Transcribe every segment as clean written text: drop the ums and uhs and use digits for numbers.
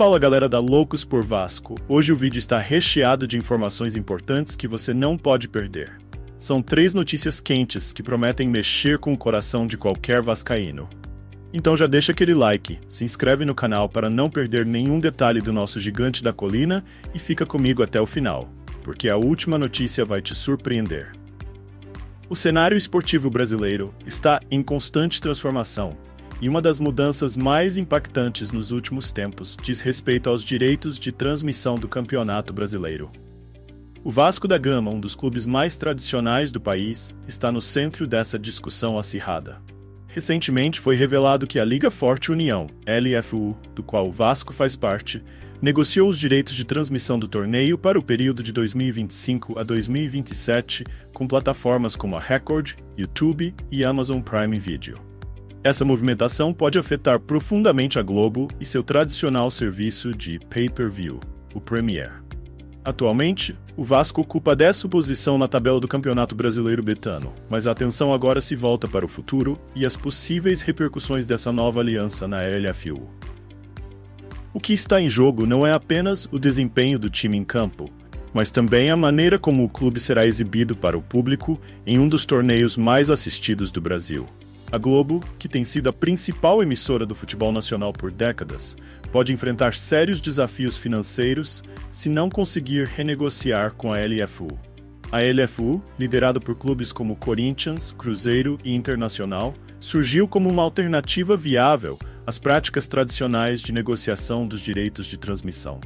Fala galera da Loucos por Vasco, hoje o vídeo está recheado de informações importantes que você não pode perder. São 3 notícias quentes que prometem mexer com o coração de qualquer vascaíno. Então já deixa aquele like, se inscreve no canal para não perder nenhum detalhe do nosso gigante da colina e fica comigo até o final, porque a última notícia vai te surpreender. O cenário esportivo brasileiro está em constante transformação, e uma das mudanças mais impactantes nos últimos tempos diz respeito aos direitos de transmissão do Campeonato Brasileiro. O Vasco da Gama, um dos clubes mais tradicionais do país, está no centro dessa discussão acirrada. Recentemente foi revelado que a Liga Forte União, LFU, do qual o Vasco faz parte, negociou os direitos de transmissão do torneio para o período de 2025 a 2027 com plataformas como a Record, YouTube e Amazon Prime Video. Essa movimentação pode afetar profundamente a Globo e seu tradicional serviço de pay-per-view, o Premiere. Atualmente, o Vasco ocupa a 10ª posição na tabela do Campeonato Brasileiro Betano, mas a atenção agora se volta para o futuro e as possíveis repercussões dessa nova aliança na LFU. O que está em jogo não é apenas o desempenho do time em campo, mas também a maneira como o clube será exibido para o público em um dos torneios mais assistidos do Brasil. A Globo, que tem sido a principal emissora do futebol nacional por décadas, pode enfrentar sérios desafios financeiros se não conseguir renegociar com a LFU. A LFU, liderada por clubes como Corinthians, Cruzeiro e Internacional, surgiu como uma alternativa viável às práticas tradicionais de negociação dos direitos de transmissão.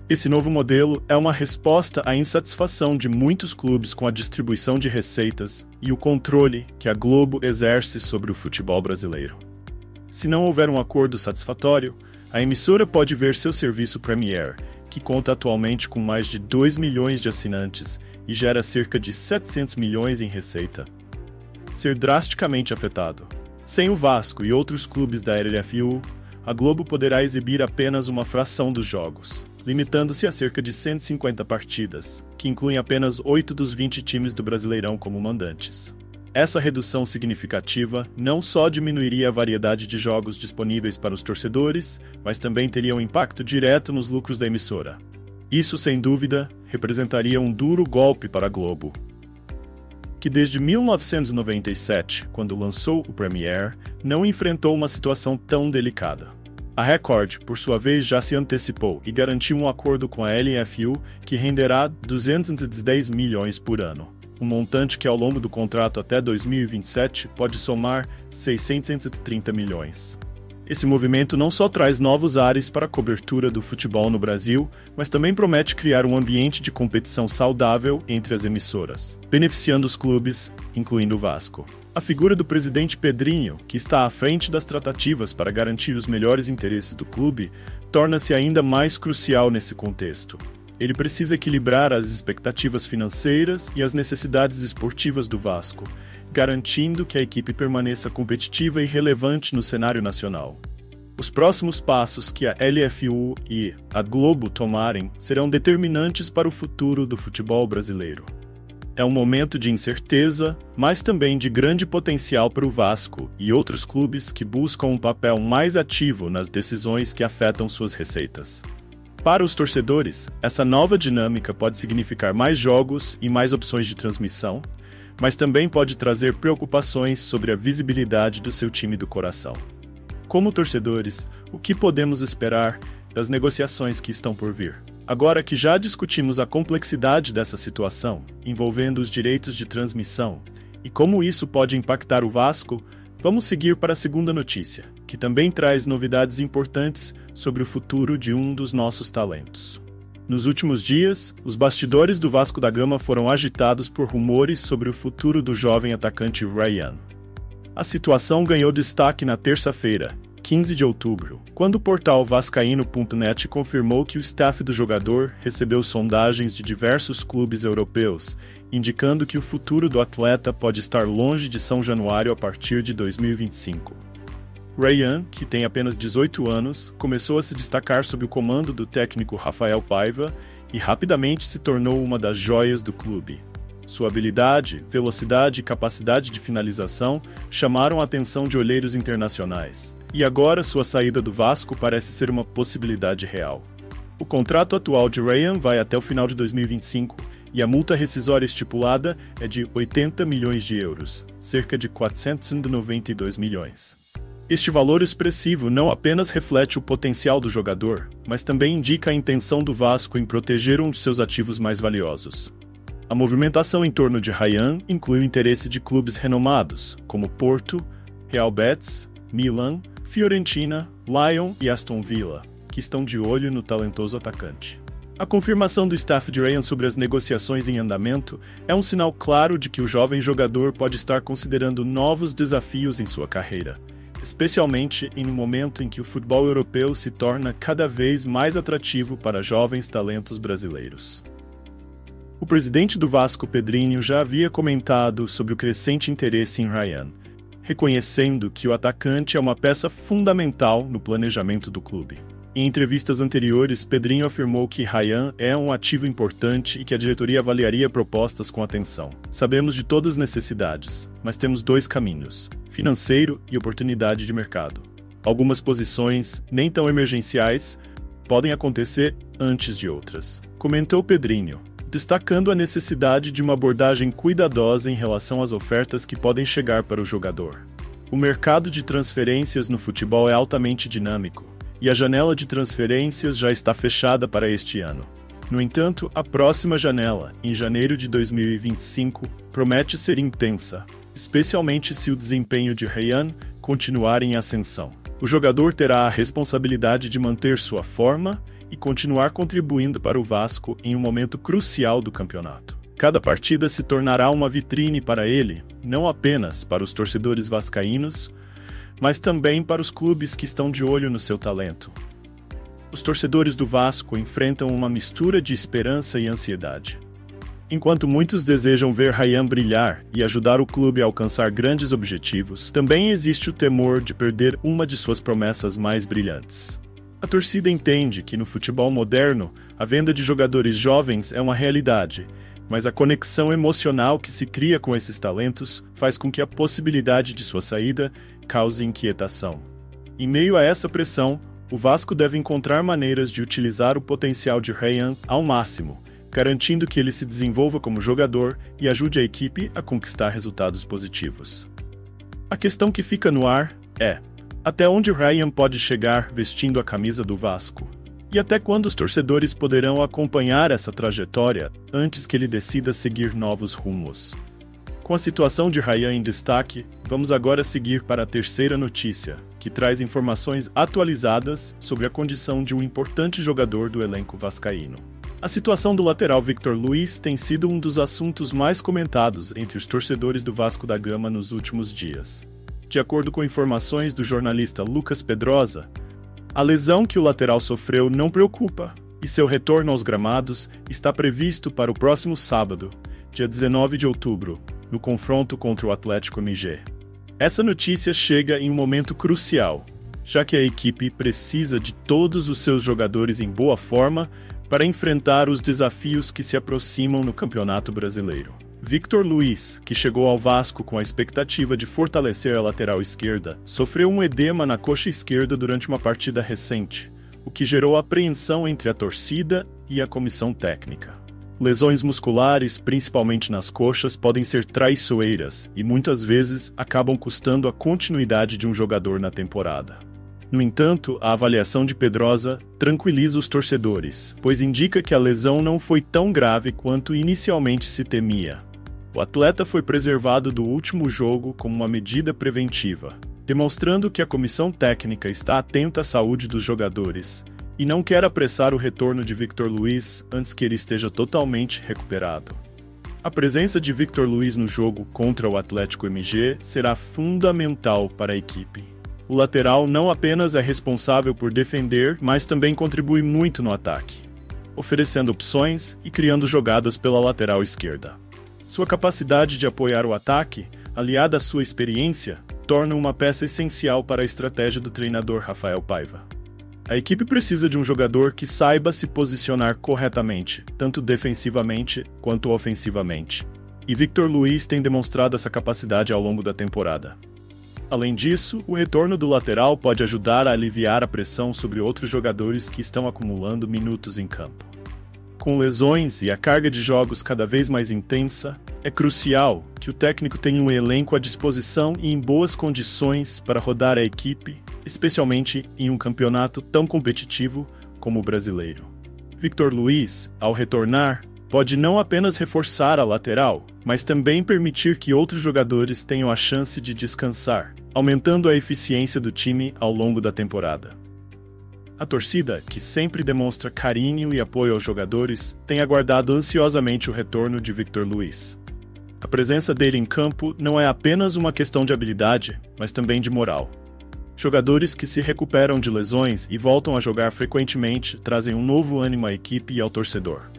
Esse novo modelo é uma resposta à insatisfação de muitos clubes com a distribuição de receitas e o controle que a Globo exerce sobre o futebol brasileiro. Se não houver um acordo satisfatório, a emissora pode ver seu serviço Premiere, que conta atualmente com mais de 2 milhões de assinantes e gera cerca de 700 milhões em receita, ser drasticamente afetado. Sem o Vasco e outros clubes da LFU, a Globo poderá exibir apenas uma fração dos jogos, limitando-se a cerca de 150 partidas, que incluem apenas 8 dos 20 times do Brasileirão como mandantes. Essa redução significativa não só diminuiria a variedade de jogos disponíveis para os torcedores, mas também teria um impacto direto nos lucros da emissora. Isso, sem dúvida, representaria um duro golpe para a Globo, que desde 1997, quando lançou o Premiere, não enfrentou uma situação tão delicada. A Record, por sua vez, já se antecipou e garantiu um acordo com a LFU que renderá 210 milhões por ano, um montante que ao longo do contrato até 2027 pode somar 630 milhões. Esse movimento não só traz novos ares para a cobertura do futebol no Brasil, mas também promete criar um ambiente de competição saudável entre as emissoras, beneficiando os clubes, incluindo o Vasco. A figura do presidente Pedrinho, que está à frente das tratativas para garantir os melhores interesses do clube, torna-se ainda mais crucial nesse contexto. Ele precisa equilibrar as expectativas financeiras e as necessidades esportivas do Vasco, garantindo que a equipe permaneça competitiva e relevante no cenário nacional. Os próximos passos que a LFU e a Globo tomarem serão determinantes para o futuro do futebol brasileiro. É um momento de incerteza, mas também de grande potencial para o Vasco e outros clubes que buscam um papel mais ativo nas decisões que afetam suas receitas. Para os torcedores, essa nova dinâmica pode significar mais jogos e mais opções de transmissão, mas também pode trazer preocupações sobre a visibilidade do seu time do coração. Como torcedores, o que podemos esperar das negociações que estão por vir? Agora que já discutimos a complexidade dessa situação, envolvendo os direitos de transmissão, e como isso pode impactar o Vasco, vamos seguir para a segunda notícia, que também traz novidades importantes sobre o futuro de um dos nossos talentos. Nos últimos dias, os bastidores do Vasco da Gama foram agitados por rumores sobre o futuro do jovem atacante Ryan. A situação ganhou destaque na terça-feira, 15 de outubro, quando o portal vascaíno.net confirmou que o staff do jogador recebeu sondagens de diversos clubes europeus, indicando que o futuro do atleta pode estar longe de São Januário a partir de 2025. Ryan, que tem apenas 18 anos, começou a se destacar sob o comando do técnico Rafael Paiva e rapidamente se tornou uma das joias do clube. Sua habilidade, velocidade e capacidade de finalização chamaram a atenção de olheiros internacionais, E agora sua saída do Vasco parece ser uma possibilidade real. O contrato atual de Ryan vai até o final de 2025 e a multa rescisória estipulada é de 80 milhões de euros, cerca de 492 milhões. Este valor expressivo não apenas reflete o potencial do jogador, mas também indica a intenção do Vasco em proteger um de seus ativos mais valiosos. A movimentação em torno de Ryan inclui o interesse de clubes renomados, como Porto, Real Betis, Milan, Fiorentina, Lyon e Aston Villa, que estão de olho no talentoso atacante. A confirmação do staff de Ryan sobre as negociações em andamento é um sinal claro de que o jovem jogador pode estar considerando novos desafios em sua carreira, especialmente em um momento em que o futebol europeu se torna cada vez mais atrativo para jovens talentos brasileiros. O presidente do Vasco, Pedrinho, já havia comentado sobre o crescente interesse em Ryan, reconhecendo que o atacante é uma peça fundamental no planejamento do clube. Em entrevistas anteriores, Pedrinho afirmou que Ryan é um ativo importante e que a diretoria avaliaria propostas com atenção. Sabemos de todas as necessidades, mas temos dois caminhos: financeiro e oportunidade de mercado. Algumas posições, nem tão emergenciais, podem acontecer antes de outras, comentou Pedrinho, destacando a necessidade de uma abordagem cuidadosa em relação às ofertas que podem chegar para o jogador. O mercado de transferências no futebol é altamente dinâmico, e a janela de transferências já está fechada para este ano. No entanto, a próxima janela, em janeiro de 2025, promete ser intensa, especialmente se o desempenho de Ryan continuar em ascensão. O jogador terá a responsabilidade de manter sua forma e continuar contribuindo para o Vasco em um momento crucial do campeonato. Cada partida se tornará uma vitrine para ele, não apenas para os torcedores vascaínos, mas também para os clubes que estão de olho no seu talento. Os torcedores do Vasco enfrentam uma mistura de esperança e ansiedade. Enquanto muitos desejam ver Ryan brilhar e ajudar o clube a alcançar grandes objetivos, também existe o temor de perder uma de suas promessas mais brilhantes. A torcida entende que no futebol moderno, a venda de jogadores jovens é uma realidade, mas a conexão emocional que se cria com esses talentos faz com que a possibilidade de sua saída cause inquietação. Em meio a essa pressão, o Vasco deve encontrar maneiras de utilizar o potencial de Ryan ao máximo, garantindo que ele se desenvolva como jogador e ajude a equipe a conquistar resultados positivos. A questão que fica no ar é: até onde Ryan pode chegar vestindo a camisa do Vasco? E até quando os torcedores poderão acompanhar essa trajetória antes que ele decida seguir novos rumos? Com a situação de Ryan em destaque, vamos agora seguir para a terceira notícia, que traz informações atualizadas sobre a condição de um importante jogador do elenco vascaíno. A situação do lateral Victor Luiz tem sido um dos assuntos mais comentados entre os torcedores do Vasco da Gama nos últimos dias. De acordo com informações do jornalista Lucas Pedrosa, a lesão que o lateral sofreu não preocupa, e seu retorno aos gramados está previsto para o próximo sábado, dia 19 de outubro, no confronto contra o Atlético MG. Essa notícia chega em um momento crucial, já que a equipe precisa de todos os seus jogadores em boa forma para enfrentar os desafios que se aproximam no Campeonato Brasileiro. Victor Luiz, que chegou ao Vasco com a expectativa de fortalecer a lateral esquerda, sofreu um edema na coxa esquerda durante uma partida recente, o que gerou apreensão entre a torcida e a comissão técnica. Lesões musculares, principalmente nas coxas, podem ser traiçoeiras e muitas vezes acabam custando a continuidade de um jogador na temporada. No entanto, a avaliação de Pedrosa tranquiliza os torcedores, pois indica que a lesão não foi tão grave quanto inicialmente se temia. O atleta foi preservado do último jogo como uma medida preventiva, demonstrando que a comissão técnica está atenta à saúde dos jogadores e não quer apressar o retorno de Victor Luiz antes que ele esteja totalmente recuperado. A presença de Victor Luiz no jogo contra o Atlético MG será fundamental para a equipe. O lateral não apenas é responsável por defender, mas também contribui muito no ataque, oferecendo opções e criando jogadas pela lateral esquerda. Sua capacidade de apoiar o ataque, aliada à sua experiência, torna uma peça essencial para a estratégia do treinador Rafael Paiva. A equipe precisa de um jogador que saiba se posicionar corretamente, tanto defensivamente quanto ofensivamente. E Victor Luiz tem demonstrado essa capacidade ao longo da temporada. Além disso, o retorno do lateral pode ajudar a aliviar a pressão sobre outros jogadores que estão acumulando minutos em campo. Com lesões e a carga de jogos cada vez mais intensa, é crucial que o técnico tenha um elenco à disposição e em boas condições para rodar a equipe, especialmente em um campeonato tão competitivo como o brasileiro. Victor Luiz, ao retornar, pode não apenas reforçar a lateral, mas também permitir que outros jogadores tenham a chance de descansar, aumentando a eficiência do time ao longo da temporada. A torcida, que sempre demonstra carinho e apoio aos jogadores, tem aguardado ansiosamente o retorno de Victor Luiz. A presença dele em campo não é apenas uma questão de habilidade, mas também de moral. Jogadores que se recuperam de lesões e voltam a jogar frequentemente trazem um novo ânimo à equipe e ao torcedor.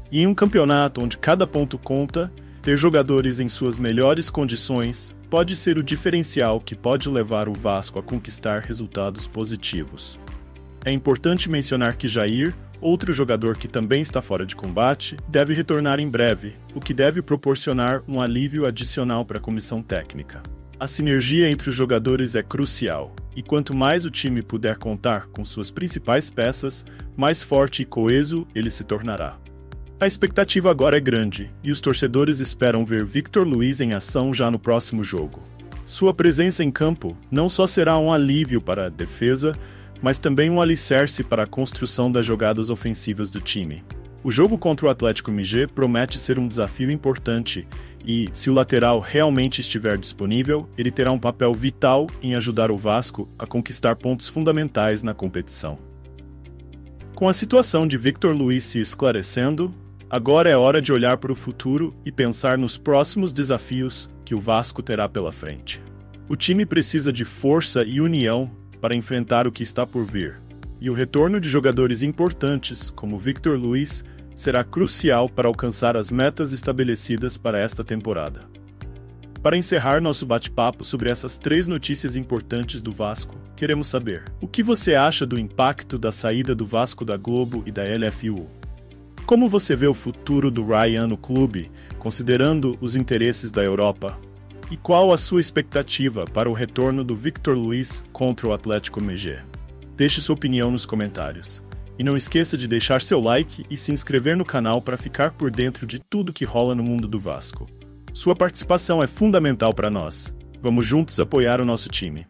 E em um campeonato onde cada ponto conta, ter jogadores em suas melhores condições pode ser o diferencial que pode levar o Vasco a conquistar resultados positivos. É importante mencionar que Jair, outro jogador que também está fora de combate, deve retornar em breve, o que deve proporcionar um alívio adicional para a comissão técnica. A sinergia entre os jogadores é crucial, e quanto mais o time puder contar com suas principais peças, mais forte e coeso ele se tornará. A expectativa agora é grande, e os torcedores esperam ver Victor Luiz em ação já no próximo jogo. Sua presença em campo não só será um alívio para a defesa, mas também um alicerce para a construção das jogadas ofensivas do time. O jogo contra o Atlético MG promete ser um desafio importante e, se o lateral realmente estiver disponível, ele terá um papel vital em ajudar o Vasco a conquistar pontos fundamentais na competição. Com a situação de Victor Luiz se esclarecendo, agora é hora de olhar para o futuro e pensar nos próximos desafios que o Vasco terá pela frente. O time precisa de força e união para enfrentar o que está por vir, e o retorno de jogadores importantes, como Victor Luiz, será crucial para alcançar as metas estabelecidas para esta temporada. Para encerrar nosso bate-papo sobre essas 3 notícias importantes do Vasco, queremos saber: o que você acha do impacto da saída do Vasco da Globo e da LFU? Como você vê o futuro do Ryan no clube, considerando os interesses da Europa? E qual a sua expectativa para o retorno do Victor Luiz contra o Atlético MG? Deixe sua opinião nos comentários. E não esqueça de deixar seu like e se inscrever no canal para ficar por dentro de tudo que rola no mundo do Vasco. Sua participação é fundamental para nós. Vamos juntos apoiar o nosso time.